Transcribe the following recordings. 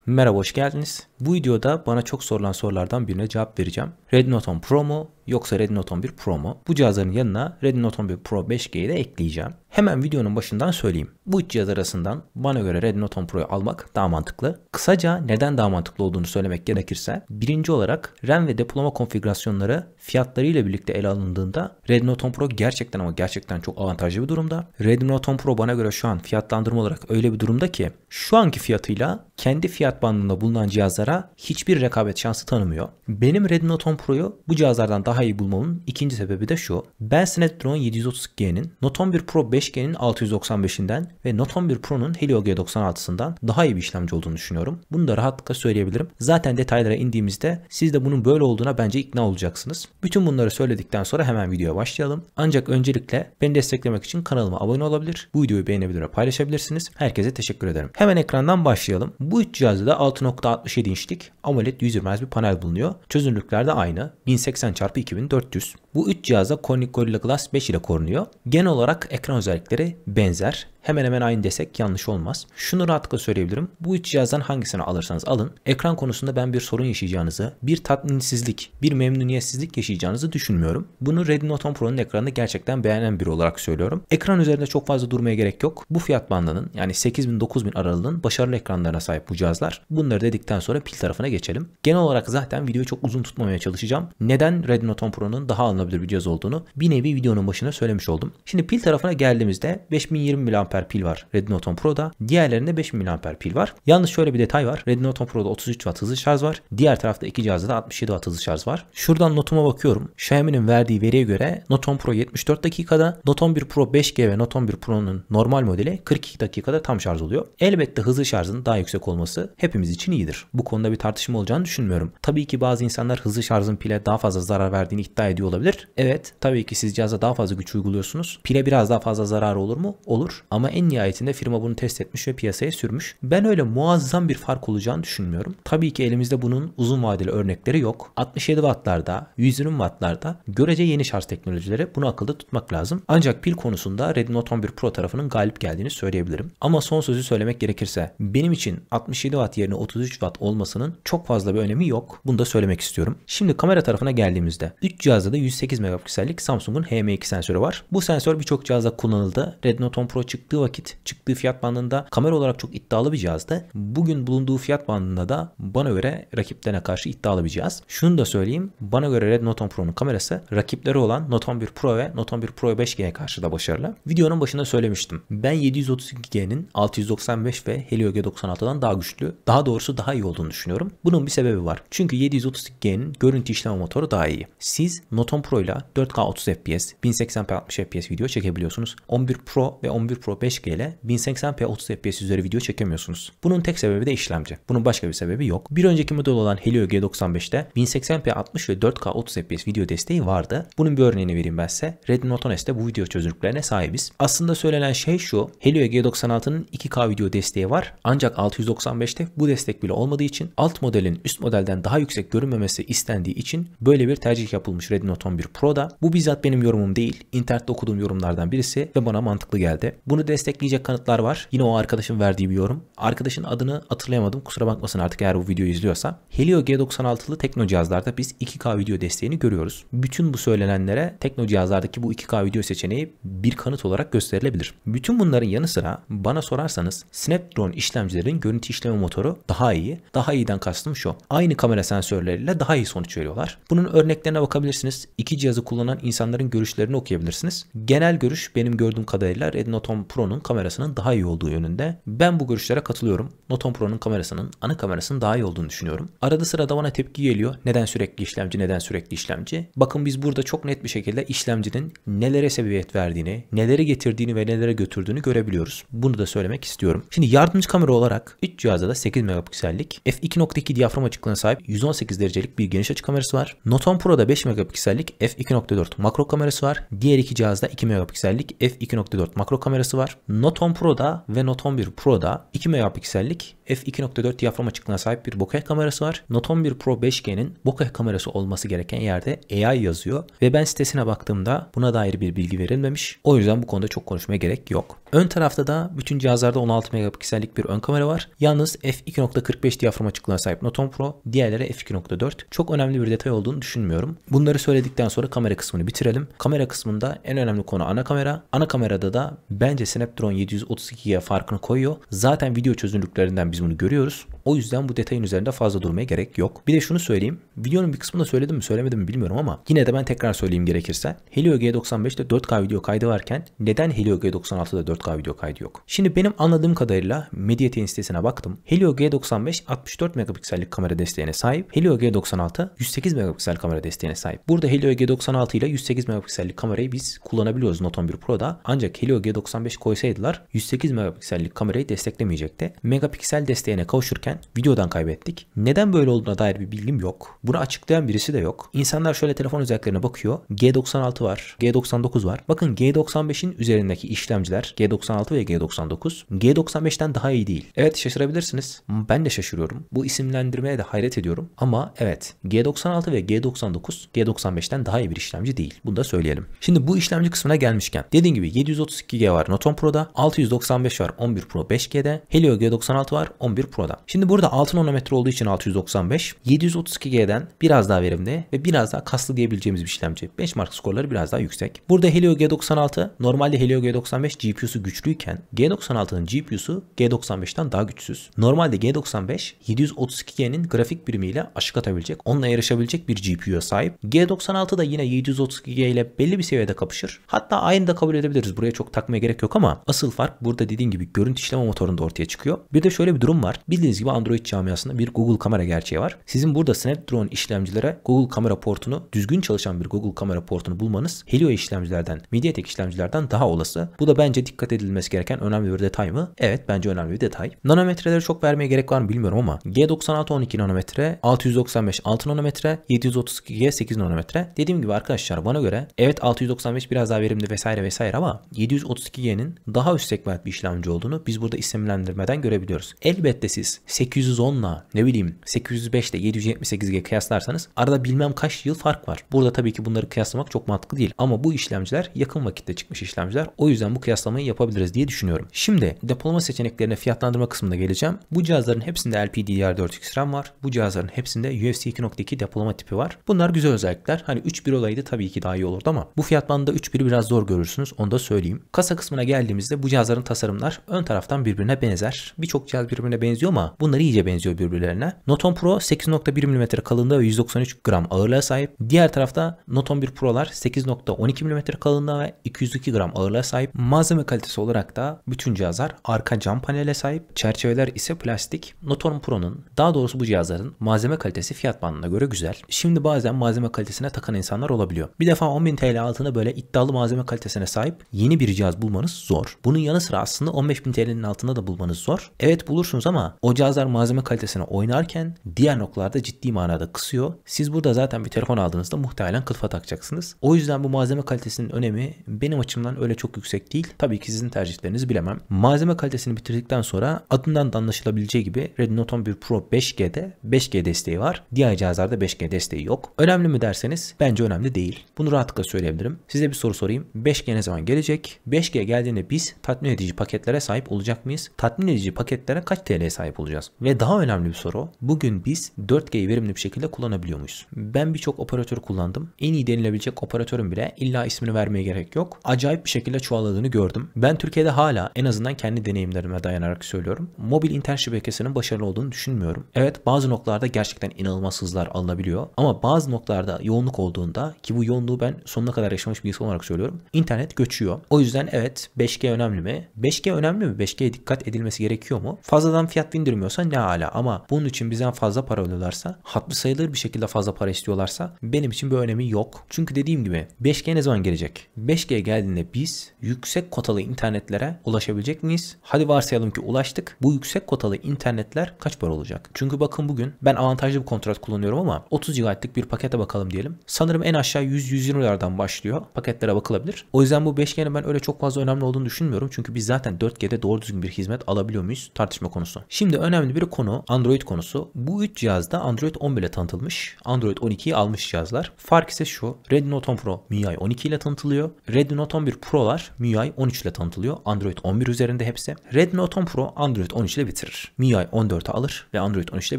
Merhaba, hoş geldiniz. Bu videoda bana çok sorulan sorulardan birine cevap vereceğim. Redmi Note 10 Pro mu yoksa Redmi Note 11 Pro mu? Bu cihazların yanına Redmi Note 11 Pro 5G'yi de ekleyeceğim. Hemen videonun başından söyleyeyim. Bu üç cihaz arasından bana göre Redmi Note 10 Pro'yu almak daha mantıklı. Kısaca neden daha mantıklı olduğunu söylemek gerekirse, birinci olarak RAM ve depolama konfigürasyonları fiyatlarıyla birlikte ele alındığında Redmi Note 10 Pro gerçekten ama gerçekten çok avantajlı bir durumda. Redmi Note 10 Pro bana göre şu an fiyatlandırma olarak öyle bir durumda ki şu anki fiyatıyla kendi fiyat bandında bulunan cihazlara hiçbir rekabet şansı tanımıyor. Benim Redmi Note 10 Pro'yu bu cihazlardan daha iyi bulmamın ikinci sebebi de şu. Ben Snapdragon 730G'nin, Note 11 Pro 5G'nin 695'inden ve Note 11 Pro'nun Helio G96'sından daha iyi bir işlemci olduğunu düşünüyorum. Bunu da rahatlıkla söyleyebilirim. Zaten detaylara indiğimizde siz de bunun böyle olduğuna bence ikna olacaksınız. Bütün bunları söyledikten sonra hemen videoya başlayalım. Ancak öncelikle beni desteklemek için kanalıma abone olabilir, bu videoyu beğenebilir ve paylaşabilirsiniz. Herkese teşekkür ederim. Hemen ekrandan başlayalım. Bu üç cihazda da 6.67 inçlik AMOLED 100 Hz bir panel bulunuyor. Çözünürlükler de aynı. 1080x2400. Bu üç cihazda Corning Gorilla Glass 5 ile korunuyor. Genel olarak ekran özellikleri benzer. Hemen hemen aynı desek yanlış olmaz. Şunu rahatlıkla söyleyebilirim. Bu üç cihazdan hangisini alırsanız alın, ekran konusunda ben bir sorun yaşayacağınızı, bir tatminsizlik, bir memnuniyetsizlik yaşayacağınızı düşünmüyorum. Bunu Redmi Note 10 Pro'nun ekranını gerçekten beğenen biri olarak söylüyorum. Ekran üzerinde çok fazla durmaya gerek yok. Bu fiyat bandının, yani 8000-9000 aralığının başarılı ekranlarına sahip bu cihazlar. Bunları dedikten sonra pil tarafına geçelim. Genel olarak zaten videoyu çok uzun tutmamaya çalışacağım. Neden Redmi Note 10 Pro'nun daha alınabilir bir cihaz olduğunu bir nevi videonun başına söylemiş oldum. Şimdi pil tarafına geldiğimizde 5020 mAh pil var Redmi Note 10 Pro'da. Diğerlerinde 5000 mAh pil var. Yalnız şöyle bir detay var. Redmi Note 10 Pro'da 33 Watt hızlı şarj var. Diğer tarafta iki cihazda da 67 Watt hızlı şarj var. Şuradan notuma bakıyorum. Xiaomi'nin verdiği veriye göre Note 10 Pro 74 dakikada, Note 11 Pro 5G ve Note 11 Pro'nun normal modeli 42 dakikada tam şarj oluyor. Elbette hızlı şarjın daha yüksek olması hepimiz için iyidir. Bu konuda bir tartışma olacağını düşünmüyorum. Tabii ki bazı insanlar hızlı şarjın pile daha fazla zarar verdiğini iddia ediyor olabilir. Evet, tabii ki siz cihaza daha fazla güç uyguluyorsunuz. Pile biraz daha fazla zararı olur mu? Olur. Ama en nihayetinde firma bunu test etmiş ve piyasaya sürmüş. Ben öyle muazzam bir fark olacağını düşünmüyorum. Tabii ki elimizde bunun uzun vadeli örnekleri yok. 67 wattlarda, 120 wattlarda görece yeni şarj teknolojileri, bunu akılda tutmak lazım. Ancak pil konusunda Redmi Note 11 Pro tarafının galip geldiğini söyleyebilirim. Ama son sözü söylemek gerekirse benim için 67 watt yerine 33 watt olmasının çok fazla bir önemi yok. Bunu da söylemek istiyorum. Şimdi kamera tarafına geldiğimizde 3 cihazda da 108 megapiksellik Samsung'un HM2 sensörü var. Bu sensör birçok cihazda kullanıldı. Redmi Note 10 Pro çıktığı vakit, çıktığı fiyat bandında kamera olarak çok iddialı bir cihazdı. Bugün bulunduğu fiyat bandında da bana göre rakiplerine karşı iddialı bir cihaz. Şunu da söyleyeyim. Bana göre Redmi Note 10 Pro'nun kamerası rakipleri olan Note 11 Pro ve Note 11 Pro 5G'ye karşı da başarılı. Videonun başında söylemiştim. Ben 732G'nin 695 ve Helio G96'dan daha güçlü, daha doğrusu daha iyi olduğunu düşünüyorum. Bunun bir sebebi var. Çünkü 732G'nin görüntü işleme motoru daha iyi. Siz Note 10 Pro ile 4K 30 FPS, 1080p 60 FPS video çekebiliyorsunuz. 11 Pro ve 11 Pro 5G ile 1080p 30 FPS üzeri video çekemiyorsunuz. Bunun tek sebebi de işlemci. Bunun başka bir sebebi yok. Bir önceki model olan Helio G95'te 1080p 60 ve 4K 30 FPS video desteği vardı. Bunun bir örneğini vereyim ben size. Redmi Note 10 S'te bu video çözünürlüklerine sahibiz. Aslında söylenen şey şu. Helio G96'nın 2K video desteği var. Ancak 695'te bu destek bile olmadığı için alt modelin üst modelden daha yüksek görünmemesi istendiği için böyle bir tercih yapılmış Redmi Note 11 Pro'da. Bu bizzat benim yorumum değil. İnternette okuduğum yorumlardan birisi ve bana mantıklı geldi. Bunu destekleyecek kanıtlar var. Yine o arkadaşın verdiği bir yorum. Arkadaşın adını hatırlayamadım. Kusura bakmasın artık eğer bu videoyu izliyorsa. Helio G96'lı tekno cihazlarda biz 2K video desteğini görüyoruz. Bütün bu söylenenlere tekno cihazlardaki bu 2K video seçeneği bir kanıt olarak gösterilebilir. Bütün bunların yanı sıra bana sorarsanız Snapdragon işlemcilerin görüntü işleme motoru daha iyi. Daha iyiden kastım şu. Aynı kamera sensörleriyle daha iyi sonuç veriyorlar. Bunun örneklerine bakabilirsiniz. İki cihazı kullanan insanların görüşlerini okuyabilirsiniz. Genel görüş benim gördüğüm kadarıyla Redmi Note 10 Pro'nun kamerasının daha iyi olduğu yönünde. Ben bu görüşlere katılıyorum. Note 10 Pro'nun kamerasının ana kamerasının daha iyi olduğunu düşünüyorum. Arada sırada bana tepki geliyor. Neden sürekli işlemci, neden sürekli işlemci? Bakın biz burada çok net bir şekilde işlemcinin nelere sebebiyet verdiğini, neleri getirdiğini ve nelere götürdüğünü görebiliyoruz. Bunu da söylemek istiyorum. Şimdi yardımcı kamera olarak 3 cihazda da 8 megapiksellik f2.2 diyafram açıklığına sahip 118 derecelik bir geniş açı kamerası var. Note 10 Pro'da 5 megapiksellik f2.4 makro kamerası var. Diğer iki cihazda 2 megapiksellik f2.4 makro kamerası var. Note 10 Pro'da ve Note 11 Pro'da 2 megapiksellik f2.4 diyafram açıklığına sahip bir bokeh kamerası var. Note 11 Pro 5G'nin bokeh kamerası olması gereken yerde AI yazıyor ve ben sitesine baktığımda buna dair bir bilgi verilmemiş. O yüzden bu konuda çok konuşmaya gerek yok. Ön tarafta da bütün cihazlarda 16 megapiksellik bir ön kamera var. Yalnız f2.45 diyafram açıklığına sahip Note 10 Pro, diğerleri f2.4. Çok önemli bir detay olduğunu düşünmüyorum. Bunları söyledikten sonra kamera kısmını bitirelim. Kamera kısmında en önemli konu ana kamera. Ana kamerada da bence Snapdragon 732G farkını koyuyor. Zaten video çözünürlüklerinden biz bunu görüyoruz. O yüzden bu detayın üzerinde fazla durmaya gerek yok. Bir de şunu söyleyeyim. Videonun bir kısmında söyledim mi söylemedim mi bilmiyorum ama yine de ben tekrar söyleyeyim gerekirse. Helio G95'te 4K video kaydı varken neden Helio G96'da 4K video kaydı yok? Şimdi benim anladığım kadarıyla Mediatek'in sitesine baktım. Helio G95 64 megapiksellik kamera desteğine sahip. Helio G96 108 megapiksel kamera desteğine sahip. Burada Helio G96 ile 108 megapiksellik kamerayı biz kullanabiliyoruz Note 11 Pro'da. Ancak Helio G95 koysaydılar 108 megapiksellik kamerayı desteklemeyecekti. Megapiksel desteğine kavuşurken videodan kaybettik. Neden böyle olduğuna dair bir bilgim yok. Bunu açıklayan birisi de yok. İnsanlar şöyle telefon özelliklerine bakıyor. G96 var, G99 var. Bakın G95'in üzerindeki işlemciler G96 ve G99 G95'ten daha iyi değil. Evet, şaşırabilirsiniz. Ben de şaşırıyorum. Bu isimlendirmeye de hayret ediyorum. Ama evet, G96 ve G99 G95'ten daha iyi bir işlemci değil. Bunu da söyleyelim. Şimdi bu işlemci kısmına gelmişken dediğim gibi 732G var Note 10 Pro'da, 695 var 11 Pro 5G'de, Helio G96 var 11 Pro'da. Şimdi burada 6 nanometre olduğu için 695, 732G'den biraz daha verimli ve biraz daha kaslı diyebileceğimiz bir işlemci. Benchmark skorları biraz daha yüksek. Burada Helio G96, normalde Helio G95 GPU'su güçlüyken G96'nın GPU'su G95'ten daha güçsüz. Normalde G95 732G'nin grafik birimiyle aşık atabilecek, onunla yarışabilecek bir GPU'ya sahip. G96 da yine 732G ile belli bir seviyede kapışır. Hatta aynı da kabul edebiliriz. Buraya çok takmaya gerek yok ama asıl fark burada dediğim gibi görüntü işleme motorunda ortaya çıkıyor. Bir de şöyle bir durum var. Bildiğiniz gibi Android camiasında bir Google kamera gerçeği var. Sizin burada Snapdragon işlemcilere Google kamera portunu, düzgün çalışan bir Google kamera portunu bulmanız Helio işlemcilerden, Mediatek işlemcilerden daha olası. Bu da bence dikkat edilmesi gereken önemli bir detay mı? Evet, bence önemli bir detay. Nanometreleri çok vermeye gerek var mı bilmiyorum ama G96 12 nanometre, 695 6 nanometre, 732G 8 nanometre. Dediğim gibi arkadaşlar, bana göre evet 695 biraz daha verimli vesaire vesaire ama 732G'nin daha üst segment bir işlemci olduğunu biz burada isimlendirmeden görebiliyoruz. Elbette siz 810'la ne bileyim 805 ile 778G kıyaslarsanız arada bilmem kaç yıl fark var. Burada tabii ki bunları kıyaslamak çok mantıklı değil ama bu işlemciler yakın vakitte çıkmış işlemciler. O yüzden bu kıyaslamayı yapabiliriz diye düşünüyorum. Şimdi depolama seçeneklerine, fiyatlandırma kısmında geleceğim. Bu cihazların hepsinde LPDDR4X RAM var. Bu cihazların hepsinde USB 2.2 depolama tipi var. Bunlar güzel özellikler. Hani 3.1 olaydı tabii ki daha iyi olurdu ama bu fiyat bandında 3.1'i biraz zor görürsünüz. Onu da söyleyeyim. Kasa kısmına geldiğimizde bu cihazların tasarımlar ön taraftan birbirine benzer. Birçok cihaz birbirine benziyor ama bunlar iyice benziyor birbirlerine. Note 10 Pro 8.1 mm kalınlığı ve 193 gram ağırlığa sahip. Diğer tarafta Note 11 Pro'lar 8.12 mm kalınlığa ve 202 gram ağırlığa sahip. Malzeme kalitesi olarak da bütün cihazlar arka cam panele sahip. Çerçeveler ise plastik. Note 10 Pro'nun, daha doğrusu bu cihazların malzeme kalitesi fiyat bandına göre güzel. Şimdi bazen malzeme kalitesine takan insanlar olabiliyor. Bir defa 10.000 TL altında böyle iddialı malzeme kalitesine sahip yeni bir cihaz bulmanız zor. Bunun yanı sıra aslında 15.000 TL'nin altında da bulmanız zor. Evet, bulursunuz ama o cihazlar malzeme kalitesine oynarken diğer noktalarda ciddi manada kısıyor. Siz burada zaten bir telefon aldığınızda muhtemelen kılıfa takacaksınız. O yüzden bu malzeme kalitesinin önemi benim açımdan öyle çok yüksek değil. Tabii ki sizin tercihlerinizi bilemem. Malzeme kalitesini bitirdikten sonra adından da anlaşılabileceği gibi Redmi Note 11 Pro 5G'de 5G desteği var. Diğer cihazlarda 5G desteği yok. Önemli mi derseniz bence önemli değil. Bunu rahatlıkla söyleyebilirim. Size bir soru sorayım. 5G ne zaman gelecek? 5G geldiğinde biz tatmin edici paketlere sahip olacak mıyız? Tatmin edici paketlere kaç TL'ye sahip olacağız? Ve daha önemli bir soru. Bugün biz 4G'yi verimli bir şekilde kullanabiliyor muyuz? Ben birçok operatör kullandım. En iyi denilebilecek operatörün bile illa ismini vermeye gerek yok. Acayip bir şekilde çoğaladığını gördüm. Ben Türkiye'de hala, en azından kendi deneyimlerime dayanarak söylüyorum, mobil internet şebekesinin başarılı olduğunu düşünmüyorum. Evet, bazı noktalarda gerçekten inanılmaz hızlar alınabiliyor. Ama bazı noktalarda yoğunluk olduğunda, ki bu yoğunluğu ben sonuna kadar yaşamış bir insan olarak söylüyorum, internet göçüyor. O yüzden evet, 5G önemli mi? 5G önemli mi? 5G'ye dikkat edilmesi gerekiyor mu? Fazladan fiyat bindirmiyorsa alıyorsa ne ala, ama bunun için bizden fazla para alıyorlarsa, hatırı sayılır bir şekilde fazla para istiyorlarsa benim için bir önemi yok. Çünkü dediğim gibi 5G ne zaman gelecek? 5G geldiğinde biz yüksek kotalı internetlere ulaşabilecek miyiz? Hadi varsayalım ki ulaştık. Bu yüksek kotalı internetler kaç para olacak? Çünkü bakın bugün ben avantajlı bir kontrat kullanıyorum ama 30 GB'lık bir pakete bakalım diyelim. Sanırım en aşağı 100-120 liradan başlıyor. Paketlere bakılabilir. O yüzden bu 5G'nin ben öyle çok fazla önemli olduğunu düşünmüyorum. Çünkü biz zaten 4G'de doğru düzgün bir hizmet alabiliyor muyuz? Tartışma konusu. Şimdi önemli bir konu Android konusu. Bu 3 cihazda Android 11 ile tanıtılmış. Android 12'yi almış cihazlar. Fark ise şu. Redmi Note 10 Pro MIUI 12 ile tanıtılıyor. Redmi Note 11 Pro'lar MIUI 13 ile tanıtılıyor. Android 11 üzerinde hepsi. Redmi Note 10 Pro Android 13 ile bitirir. MIUI 14'ü alır ve Android 13 ile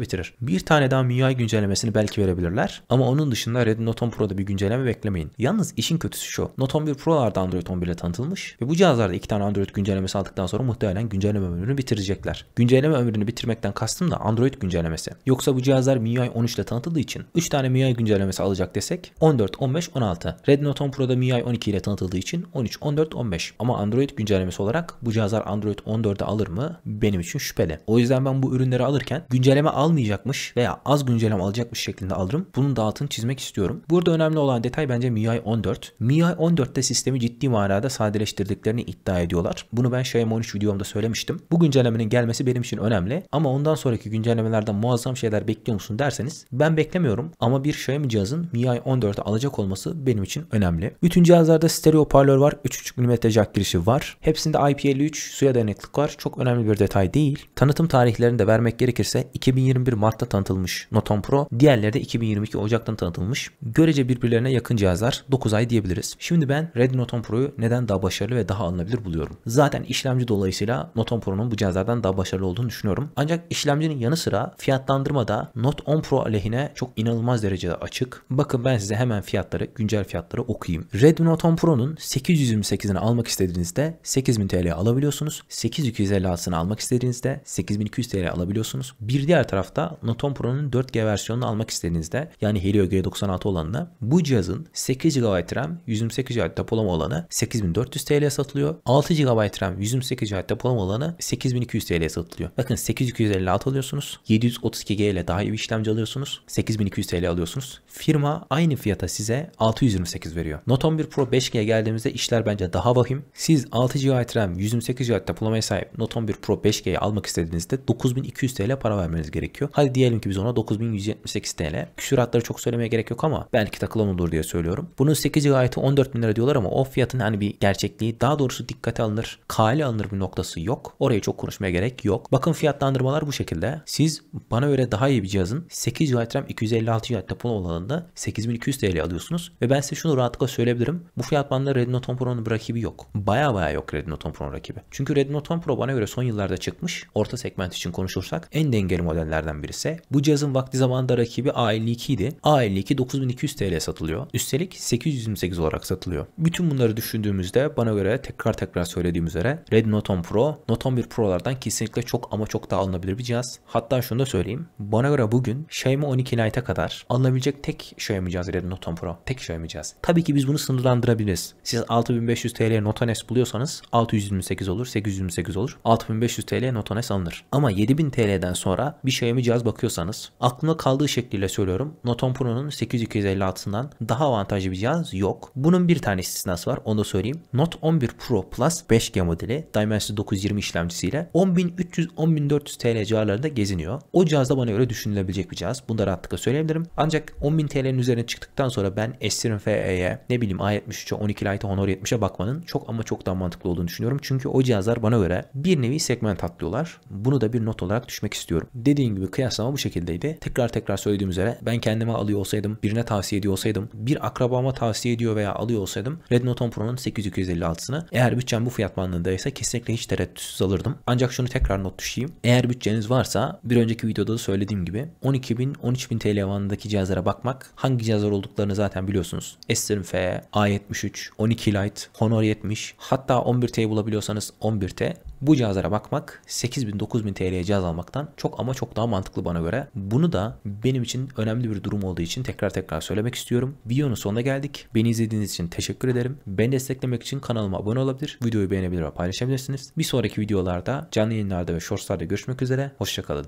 bitirir. Bir tane daha MIUI güncellemesini belki verebilirler. Ama onun dışında Redmi Note 10 Pro'da bir güncelleme beklemeyin. Yalnız işin kötüsü şu. Note 11 Pro'larda Android 11 ile tanıtılmış ve bu cihazlarda 2 tane Android güncellemesi aldıktan sonra muhtemelen güncelleme ömrünü bitirecekler. Güncelleme ömrünü bitirmekten kastım da Android güncellemesi. Yoksa bu cihazlar MIUI 13 ile tanıtıldığı için 3 tane MIUI güncellemesi alacak desek 14, 15, 16. Redmi Note 10 Pro'da MIUI 12 ile tanıtıldığı için 13, 14, 15. Ama Android güncellemesi olarak bu cihazlar Android 14'e alır mı? Benim için şüpheli. O yüzden ben bu ürünleri alırken güncelleme almayacakmış veya az güncelleme alacakmış şeklinde alırım. Bunun da altını çizmek istiyorum. Burada önemli olan detay bence MIUI 14. MIUI 14'te sistemi ciddi manada sadeleştirdiklerini iddia ediyorlar. Bunu ben Xiaomi 13 videomda söylemiştim. Bu güncellemenin gelmesi benim için önemli. Ama ondan sonraki güncellemelerden muazzam şeyler bekliyor musun derseniz ben beklemiyorum. Ama bir Xiaomi cihazın MIUI 14'e alacak olması benim için önemli. Bütün cihazlarda stereo hoparlör var. 3.5 mm jack girişi var. Hepsinde IP53 suya dayanıklık var. Çok önemli bir detay değil. Tanıtım tarihlerini de vermek gerekirse 2021 Mart'ta tanıtılmış Note 10 Pro. Diğerleri de 2022 Ocak'tan tanıtılmış. Görece birbirlerine yakın cihazlar. 9 ay diyebiliriz. Şimdi ben Redmi Note 10 Pro'yu neden daha başarılı ve daha alınabilir buluyorum? Zaten işlemci dolayısıyla Note 10 Pro'nun bu cihazlardan daha başarılı olduğunu düşünüyorum. Ancak işlemcinin yanı sıra fiyatlandırma da Note 10 Pro aleyhine çok inanılmaz derecede açık. Bakın ben size hemen fiyatları, güncel fiyatları okuyayım. Redmi Note 10 Pro'nun 828'ini almak istediğinizde 8000 TL alabiliyorsunuz. 8256'sını almak istediğinizde 8200 TL alabiliyorsunuz. Bir diğer tarafta Note 10 Pro'nun 4G versiyonunu almak istediğinizde, yani Helio G96 olanında, bu cihazın 8 GB RAM, 128 GB depolama olanı 8400 TL'ye satılıyor. 6 GB RAM, 128 GB depolama olanı 8200 TL'ye satılıyor. Bakın 8256 alıyorsunuz. 732G ile daha iyi bir işlemci alıyorsunuz. 8200 TL alıyorsunuz. Firma aynı fiyata size 628 veriyor. Note 11 Pro 5G'ye geldiğimizde işler bence daha vahim. Siz 6 GB RAM, 128 GB depolamaya sahip Note 11 Pro 5G'yi almak istediğinizde 9200 TL para vermeniz gerekiyor. Hadi diyelim ki biz ona 9178 TL. Küsuratları çok söylemeye gerek yok ama belki takılan olur diye söylüyorum. Bunun 8 GB'ı 14.000 lira diyorlar ama o fiyatın hani bir gerçekliği, daha doğrusu dikkate alınır, kale alınır bir noktası yok. Orayı çok konuşmaya gerek yok. Bakın fiyatlandırmalar bu şekilde. Siz bana göre daha iyi bir cihazın 8 GB RAM, 256 GB depolama olanında 8200 TL alıyorsunuz ve ben size şunu rahatlıkla söyleyebilirim. Bu fiyat bandında Redmi Note 10 Pro'nun bir rakibi yok. Baya yok Redmi Note 10 Pro'nun rakibi. Çünkü Redmi Note 10 Pro bana göre son yıllarda çıkmış, orta segment için konuşursak en dengeli modellerden birisi. Bu cihazın vakti zamanında rakibi A52 idi. A52 9200 TL satılıyor. Üstelik 828 olarak satılıyor. Bütün bunları düşündüğümüzde bana göre tekrar söylediğim üzere Redmi Note 10 Pro, Note 11 Pro'lardan kesinlikle çok ama çok daha alınabilir bir cihaz. Hatta şunu da söyleyeyim. Bana göre bugün Xiaomi 12 Lite'e kadar alınabilecek tek Xiaomi cihaz Redmi Note 10 Pro. Tek Xiaomi cihaz. Tabii ki biz bunu sınırlandırabiliriz. Siz 6500 TL Note S buluyorsanız 628 olur, 828 olur. 6500 TL Note S alınır. Ama 7000 TL'den sonra bir Xiaomi cihaz bakıyorsanız, aklımda kaldığı şekliyle söylüyorum, Note 10 Pro'nun 8256'sından daha avantajlı bir cihaz yok. Bunun bir tane istisnası var, onu da söyleyeyim. Note 11 Pro Plus 5G modeli Dimensity 920 işlemcisiyle 10.300-10.400 TL civarlarında geziniyor. O cihaz da bana göre düşünülebilecek bir cihaz. Bunu da rahatlıkla söyleyebilirim. Ancak 10.000 TL'nin üzerine çıktıktan sonra ben S20 FE'ye, ne bileyim A73'e, 12 Lite'e, Honor 70'e bakmanın çok ama çok daha mantıklı olduğunu düşünüyorum. Çünkü o cihazlar bana göre bir nevi segment atlıyorlar. Bunu da bir not olarak düşmek istiyorum. Dediğim gibi kıyaslama bu şekildeydi. Tekrar söylediğim üzere ben kendime alıyor olsaydım, birine tavsiye ediyor olsaydım, bir akrabama tavsiye ediyor veya alıyor olsaydım Redmi Note 10 Pro'nun 8256'sını, eğer bütçem bu fiyat bandındaysa kesinlikle hiç tereddütsüz alırdım. Ancak şunu tekrar not düşeyim. Eğer bütçeniz varsa, bir önceki videoda da söylediğim gibi 12.000-13.000 TL bandındaki cihazlara bakmak, hangi cihazlar olduklarını zaten biliyorsunuz. S20 FE, A73, 12 Lite, Honor 70, hatta 11T'yi bulabiliyorsanız 11T. Bu cihazlara bakmak 8.000-9.000 TL'ye cihaz almaktan çok ama çok daha mantıklı bana göre. Bunu da benim için önemli bir durum olduğu için tekrar söylemek istiyorum. Videonun sonuna geldik. Beni izlediğiniz için teşekkür ederim. Beni desteklemek için kanalıma abone olabilir, videoyu beğenebilir ve paylaşabilirsiniz. Bir sonraki videolarda, canlı yayınlarda ve shortslarda görüşmek üzere. Hoşça kalın.